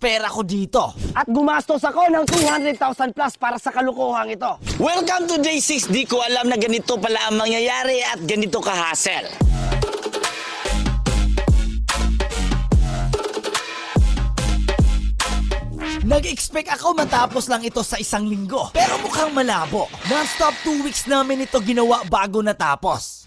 pera ko dito. At gumastos ako ng 200,000 plus para sa kalukuhang ito. Welcome to day 6. Di ko alam na ganito pala ang mangyayari at ganito ka-hassle. Nag-expect ako matapos lang ito sa isang linggo. Pero mukhang malabo. Non-stop 2 weeks namin ito ginawa bago natapos.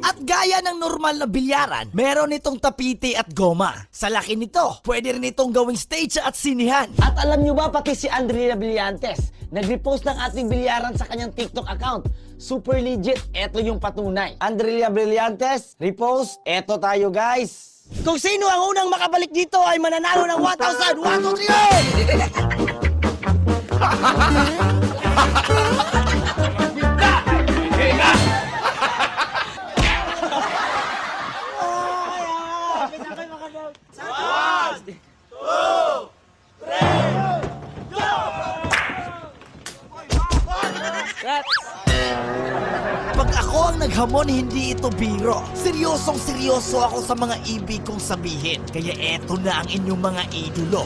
At gaya ng normal na bilyaran, meron itong tapiti at goma. Sa laki nito, pwede rin itong gawing stage at sinihan. At alam nyo ba, pati si Andrea Brillantes, nag-repost ng ating bilyaran sa kanyang TikTok account. Super legit, eto yung patunay. Andrea Brillantes, repost, eto tayo guys. Kung sino ang unang makabalik dito ay mananalo ng 1,000! 1, 2, 3! Pag ako ang naghamon, hindi ito biro. Seryosong seryoso ako sa mga ibig kong sabihin. Kaya eto na ang inyong mga idolo.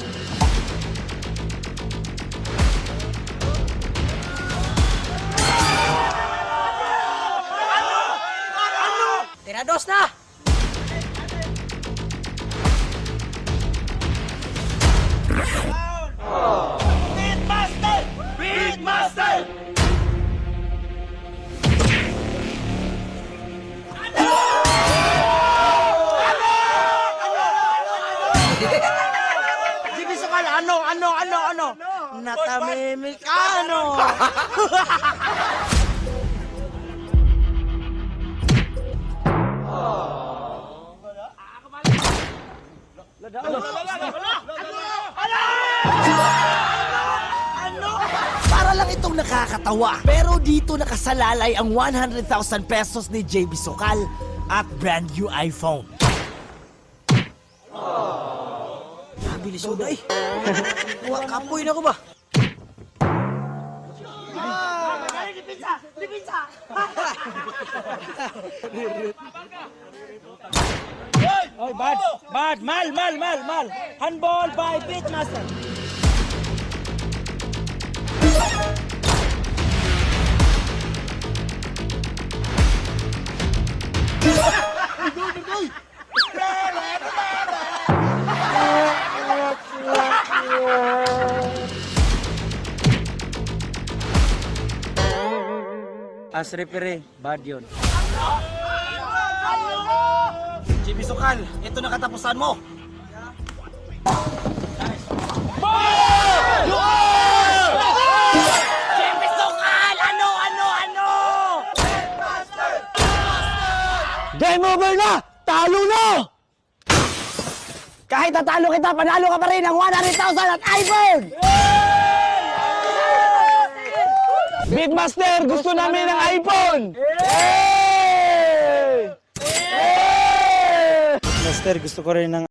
Tirados na! Ano? Natamimik ano? Para lang itong nakakatawa. Pero dito nakasalalay ang 100,000 pesos ni JB Sokal at brand new iPhone. Bilis ko day. Kapoy na ko ba? Oy, bad, mal. Handball by Beatmaster. As referee, bad yun. JB Sokal, ito na katapusan mo. JB Sokal! Ano? Game over na! Talo na! Kahit natalo kita, panalo ka pa rin ng 100,000 at iPhone! Beatmaster, gusto namin ng iPhone! Master, gusto ko rin ng